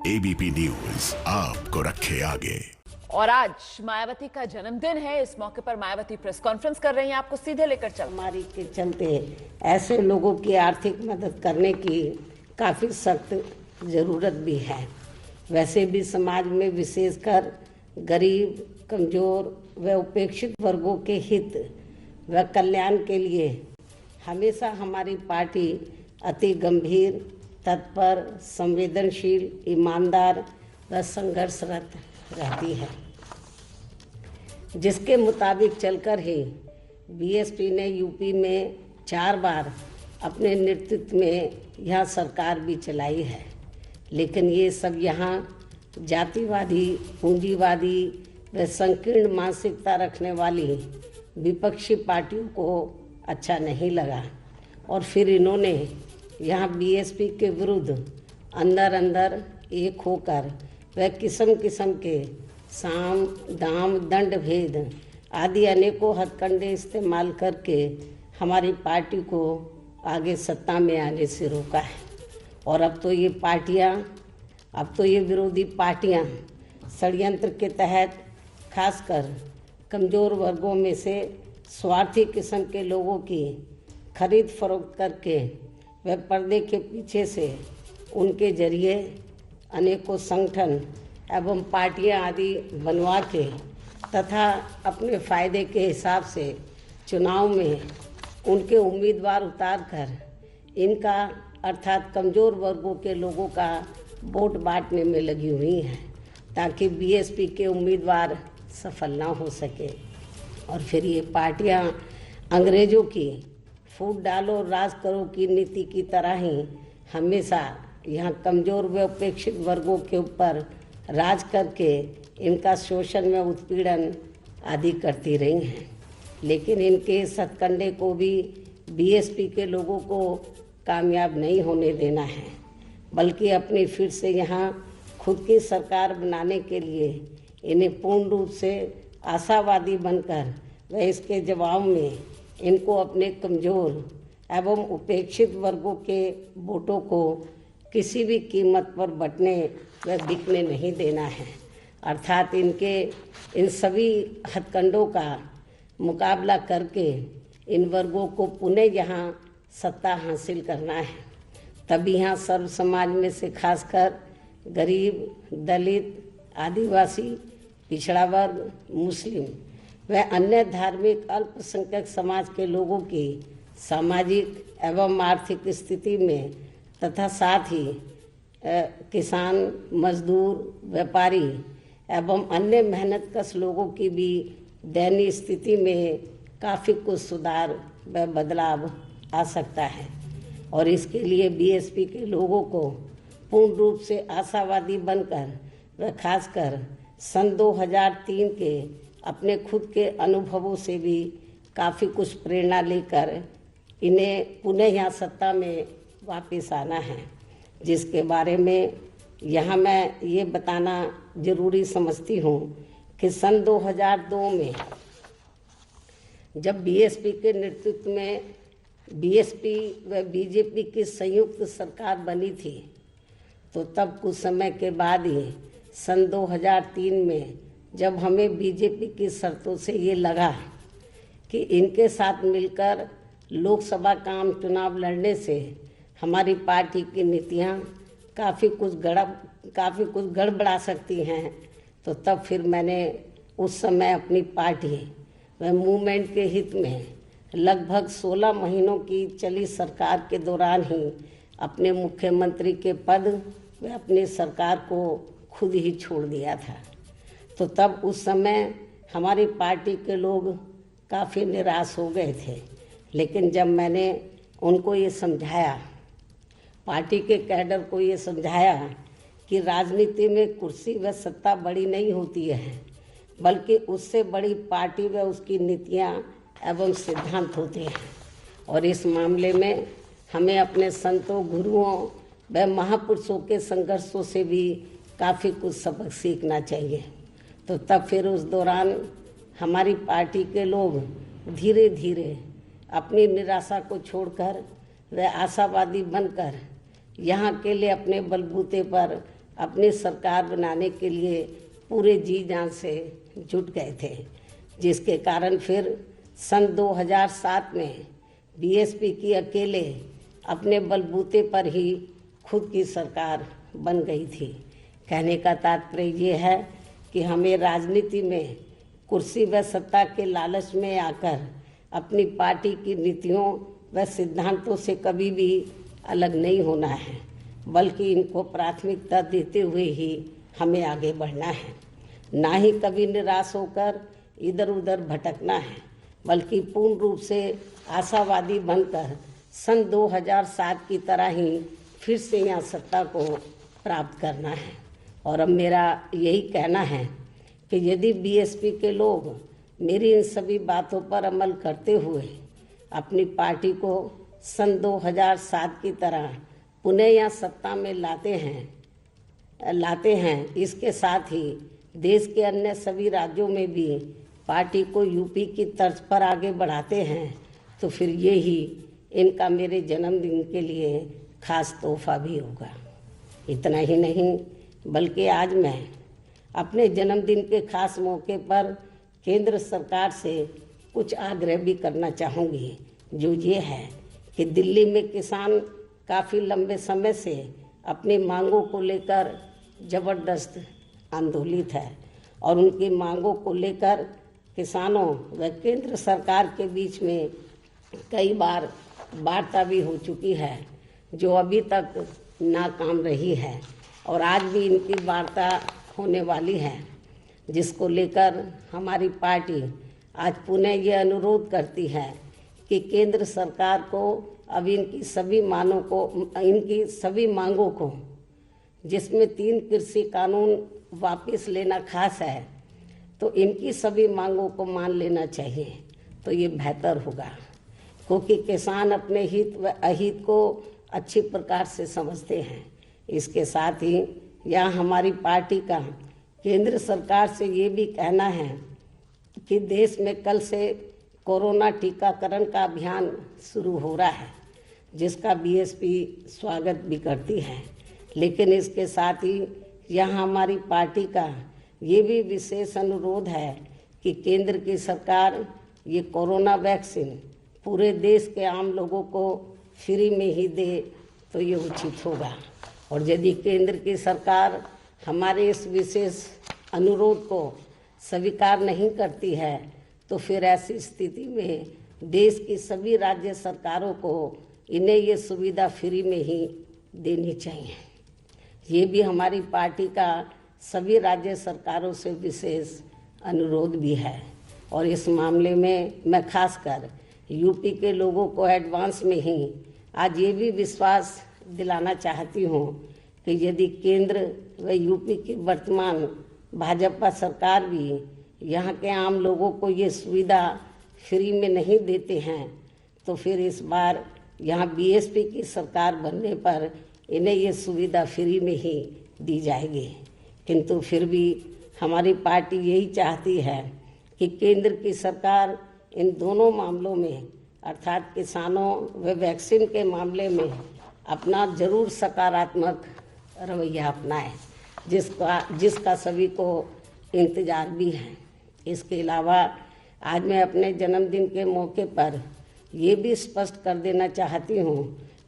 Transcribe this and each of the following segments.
ABP news आपको रखे आगे। और आज मायावती का जन्मदिन है। इस मौके पर मायावती प्रेस कॉन्फ्रेंस कर रही हैं। आपको सीधे लेकर चल। हमारी के चलते ऐसे लोगों की आर्थिक मदद करने की काफ़ी सख्त ज़रूरत भी है। वैसे भी समाज में विशेषकर गरीब, कमज़ोर व उपेक्षित वर्गों के हित व कल्याण के लिए हमेशा हमारी पार्टी अति गंभीर, तत्पर, संवेदनशील, ईमानदार व संघर्षरत रहती है, जिसके मुताबिक चलकर ही बीएसपी ने यूपी में 4 बार अपने नेतृत्व में यह सरकार भी चलाई है। लेकिन ये सब यहाँ जातिवादी, पूंजीवादी व संकीर्ण मानसिकता रखने वाली विपक्षी पार्टियों को अच्छा नहीं लगा और फिर इन्होंने यहाँ बीएसपी के विरुद्ध अंदर अंदर एक होकर वह किस्म किस्म के साम, दाम, दंड भेद आदि अनेकों हथकंडे इस्तेमाल करके हमारी पार्टी को आगे सत्ता में आने से रोका है। और अब तो ये विरोधी पार्टियां षड्यंत्र के तहत खासकर कमज़ोर वर्गों में से स्वार्थी किस्म के लोगों की खरीद फरोख्त करके वह पर्दे के पीछे से उनके जरिए अनेकों संगठन एवं पार्टियां आदि बनवा के तथा अपने फ़ायदे के हिसाब से चुनाव में उनके उम्मीदवार उतार कर इनका अर्थात कमज़ोर वर्गों के लोगों का वोट बांटने में लगी हुई हैं ताकि बीएसपी के उम्मीदवार सफल ना हो सके। और फिर ये पार्टियां अंग्रेज़ों की फूट डालो राज करो की नीति की तरह ही हमेशा यहाँ कमज़ोर व उपेक्षित वर्गों के ऊपर राज करके इनका शोषण व उत्पीड़न आदि करती रही हैं। लेकिन इनके इस हथकंडे को भी बीएसपी के लोगों को कामयाब नहीं होने देना है, बल्कि अपनी फिर से यहाँ खुद की सरकार बनाने के लिए इन्हें पूर्ण रूप से आशावादी बनकर व इसके जवाब में इनको अपने कमज़ोर एवं उपेक्षित वर्गों के वोटों को किसी भी कीमत पर बंटने व बिकने नहीं देना है। अर्थात इनके इन सभी हथकंडों का मुकाबला करके इन वर्गों को पुनः यहाँ सत्ता हासिल करना है। तभी यहाँ सर्व समाज में से खासकर गरीब, दलित, आदिवासी, पिछड़ा वर्ग, मुस्लिम व अन्य धार्मिक अल्पसंख्यक समाज के लोगों की सामाजिक एवं आर्थिक स्थिति में तथा साथ ही किसान, मजदूर, व्यापारी एवं अन्य मेहनतकश लोगों की भी दयनीय स्थिति में काफ़ी कुछ सुधार व बदलाव आ सकता है। और इसके लिए बीएसपी के लोगों को पूर्ण रूप से आशावादी बनकर व खासकर सन 2003 के अपने खुद के अनुभवों से भी काफ़ी कुछ प्रेरणा लेकर इन्हें पुनः यहाँ सत्ता में वापस आना है, जिसके बारे में यहाँ मैं ये बताना ज़रूरी समझती हूँ कि सन 2002 में जब बीएसपी के नेतृत्व में बीएसपी व बीजेपी की संयुक्त सरकार बनी थी, तो तब कुछ समय के बाद ही सन 2003 में जब हमें बीजेपी की शर्तों से ये लगा कि इनके साथ मिलकर लोकसभा का आम चुनाव लड़ने से हमारी पार्टी की नीतियाँ काफ़ी कुछ गड़बड़ा सकती हैं, तो तब फिर मैंने उस समय अपनी पार्टी व मूवमेंट के हित में लगभग 16 महीनों की चली सरकार के दौरान ही अपने मुख्यमंत्री के पद व अपनी सरकार को खुद ही छोड़ दिया था। तो तब उस समय हमारी पार्टी के लोग काफ़ी निराश हो गए थे। लेकिन जब मैंने उनको ये समझाया, पार्टी के कैडर को ये समझाया कि राजनीति में कुर्सी व सत्ता बड़ी नहीं होती है, बल्कि उससे बड़ी पार्टी व उसकी नीतियाँ एवं सिद्धांत होते हैं, और इस मामले में हमें अपने संतों, गुरुओं व महापुरुषों के संघर्षों से भी काफ़ी कुछ सबक सीखना चाहिए। तो तब फिर उस दौरान हमारी पार्टी के लोग धीरे धीरे अपनी निराशा को छोड़कर व आशावादी बनकर यहाँ के लिए अपने बलबूते पर अपनी सरकार बनाने के लिए पूरे जी जान से जुट गए थे, जिसके कारण फिर सन 2007 में बीएसपी की अकेले अपने बलबूते पर ही खुद की सरकार बन गई थी। कहने का तात्पर्य ये है कि हमें राजनीति में कुर्सी व सत्ता के लालच में आकर अपनी पार्टी की नीतियों व सिद्धांतों से कभी भी अलग नहीं होना है, बल्कि इनको प्राथमिकता देते हुए ही हमें आगे बढ़ना है। ना ही कभी निराश होकर इधर उधर भटकना है, बल्कि पूर्ण रूप से आशावादी बनकर सन 2007 की तरह ही फिर से यहाँ सत्ता को प्राप्त करना है। और अब मेरा यही कहना है कि यदि बीएसपी के लोग मेरी इन सभी बातों पर अमल करते हुए अपनी पार्टी को सन 2007 की तरह पुनः यहाँ सत्ता में लाते हैं, इसके साथ ही देश के अन्य सभी राज्यों में भी पार्टी को यूपी की तर्ज पर आगे बढ़ाते हैं, तो फिर ये ही इनका मेरे जन्मदिन के लिए खास तोहफा भी होगा। इतना ही नहीं, बल्कि आज मैं अपने जन्मदिन के खास मौके पर केंद्र सरकार से कुछ आग्रह भी करना चाहूँगी, जो ये है कि दिल्ली में किसान काफ़ी लंबे समय से अपनी मांगों को लेकर ज़बरदस्त आंदोलित है और उनकी मांगों को लेकर किसानों व केंद्र सरकार के बीच में कई बार वार्ता भी हो चुकी है, जो अभी तक नाकाम रही है और आज भी इनकी वार्ता होने वाली है, जिसको लेकर हमारी पार्टी आज पुनः ये अनुरोध करती है कि केंद्र सरकार को अब इनकी सभी मांगों को, जिसमें 3 कृषि कानून वापस लेना खास है, तो इनकी सभी मांगों को मान लेना चाहिए, तो ये बेहतर होगा, क्योंकि किसान अपने हित व अहित को अच्छी प्रकार से समझते हैं। इसके साथ ही यहाँ हमारी पार्टी का केंद्र सरकार से ये भी कहना है कि देश में कल से कोरोना टीकाकरण का अभियान शुरू हो रहा है, जिसका बीएसपी स्वागत भी करती है, लेकिन इसके साथ ही यहाँ हमारी पार्टी का ये भी विशेष अनुरोध है कि केंद्र की सरकार ये कोरोना वैक्सीन पूरे देश के आम लोगों को फ्री में ही दे, तो ये उचित होगा। और यदि केंद्र की सरकार हमारे इस विशेष अनुरोध को स्वीकार नहीं करती है, तो फिर ऐसी स्थिति में देश की सभी राज्य सरकारों को इन्हें ये सुविधा फ्री में ही देनी चाहिए। ये भी हमारी पार्टी का सभी राज्य सरकारों से विशेष अनुरोध भी है। और इस मामले में मैं खासकर यूपी के लोगों को एडवांस में ही आज ये भी विश्वास दिलाना चाहती हूँ कि यदि केंद्र व यूपी की वर्तमान भाजपा सरकार भी यहाँ के आम लोगों को ये सुविधा फ्री में नहीं देते हैं, तो फिर इस बार यहाँ बीएसपी की सरकार बनने पर इन्हें ये सुविधा फ्री में ही दी जाएगी। किंतु फिर भी हमारी पार्टी यही चाहती है कि केंद्र की सरकार इन दोनों मामलों में, अर्थात किसानों व वैक्सीन के मामले में अपना जरूर सकारात्मक रवैया अपनाए, जिसका सभी को इंतज़ार भी है। इसके अलावा आज मैं अपने जन्मदिन के मौके पर ये भी स्पष्ट कर देना चाहती हूँ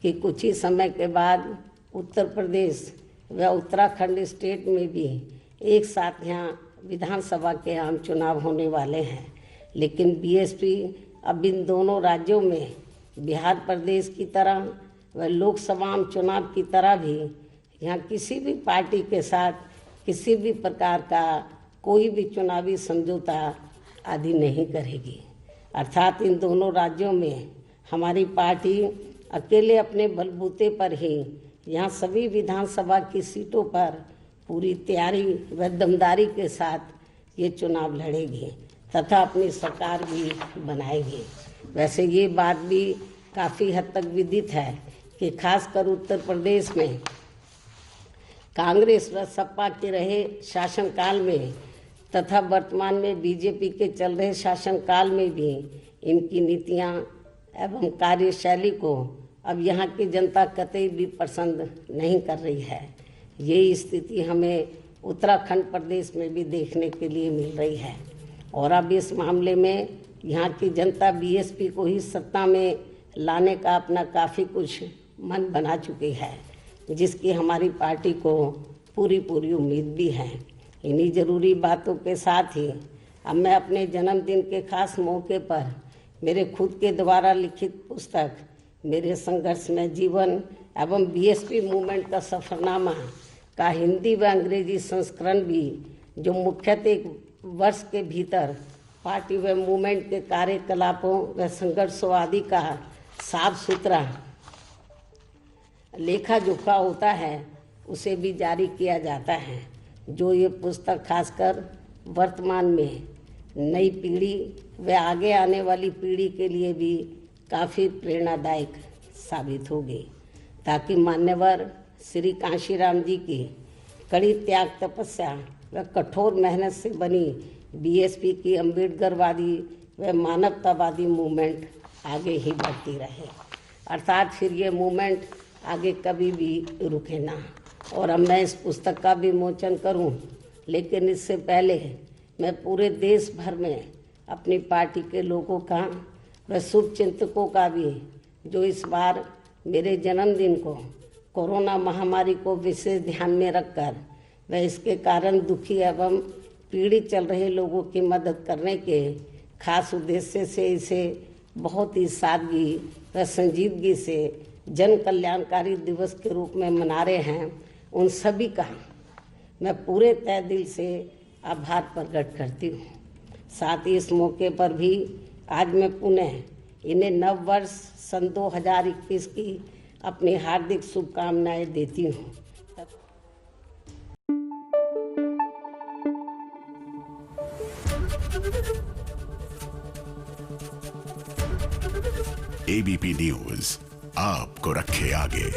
कि कुछ ही समय के बाद उत्तर प्रदेश व उत्तराखंड स्टेट में भी एक साथ यहाँ विधानसभा के आम चुनाव होने वाले हैं, लेकिन बीएसपी अब इन दोनों राज्यों में बिहार प्रदेश की तरह व लोकसभा आम चुनाव की तरह भी यहाँ किसी भी पार्टी के साथ किसी भी प्रकार का कोई भी चुनावी समझौता आदि नहीं करेगी। अर्थात इन दोनों राज्यों में हमारी पार्टी अकेले अपने बलबूते पर ही यहाँ सभी विधानसभा की सीटों पर पूरी तैयारी व दमदारी के साथ ये चुनाव लड़ेगी तथा अपनी सरकार भी बनाएगी। वैसे ये बात भी काफ़ी हद तक विदित है कि खासकर उत्तर प्रदेश में कांग्रेस व सपा के रहे शासनकाल में तथा वर्तमान में बीजेपी के चल रहे शासनकाल में भी इनकी नीतियां एवं कार्यशैली को अब यहाँ की जनता कतई भी पसंद नहीं कर रही है। यही स्थिति हमें उत्तराखंड प्रदेश में भी देखने के लिए मिल रही है। और अब इस मामले में यहाँ की जनता बीएसपी को ही सत्ता में लाने का अपना काफ़ी कुछ मन बना चुकी है, जिसकी हमारी पार्टी को पूरी उम्मीद भी है। इन्हीं ज़रूरी बातों के साथ ही अब मैं अपने जन्मदिन के खास मौके पर मेरे खुद के द्वारा लिखित पुस्तक मेरे संघर्षमय जीवन एवं बीएसपी मूवमेंट का सफरनामा का हिंदी व अंग्रेजी संस्करण भी, जो मुख्यतः एक वर्ष के भीतर पार्टी व मूवमेंट के कार्यकलापों व संघर्षों आदि का साफ सुथरा लेखा जोखा होता है, उसे भी जारी किया जाता है। जो ये पुस्तक खासकर वर्तमान में नई पीढ़ी व आगे आने वाली पीढ़ी के लिए भी काफ़ी प्रेरणादायक साबित होगी, ताकि मान्यवर श्री कांशीराम जी की कड़ी त्याग तपस्या व कठोर मेहनत से बनी बीएसपी की अम्बेडकरवादी व मानवतावादी मूवमेंट आगे ही बढ़ती रहे, अर्थात फिर ये मूवमेंट आगे कभी भी रुके ना। और अब मैं इस पुस्तक का भी विमोचन करूं, लेकिन इससे पहले मैं पूरे देश भर में अपनी पार्टी के लोगों का व शुभचिंतकों का भी, जो इस बार मेरे जन्मदिन को कोरोना महामारी को विशेष ध्यान में रखकर व इसके कारण दुखी एवं पीड़ित चल रहे लोगों की मदद करने के खास उद्देश्य से इसे बहुत ही सादगी व संजीदगी से जन कल्याणकारी दिवस के रूप में मना रहे हैं, उन सभी का मैं पूरे तहे दिल से आभार प्रकट करती हूँ। साथ ही इस मौके पर भी आज मैं पुनः इन्हें नव वर्ष सन 2021 की अपनी हार्दिक शुभकामनाएं देती हूँ। एबीपी न्यूज आपको रखे आगे।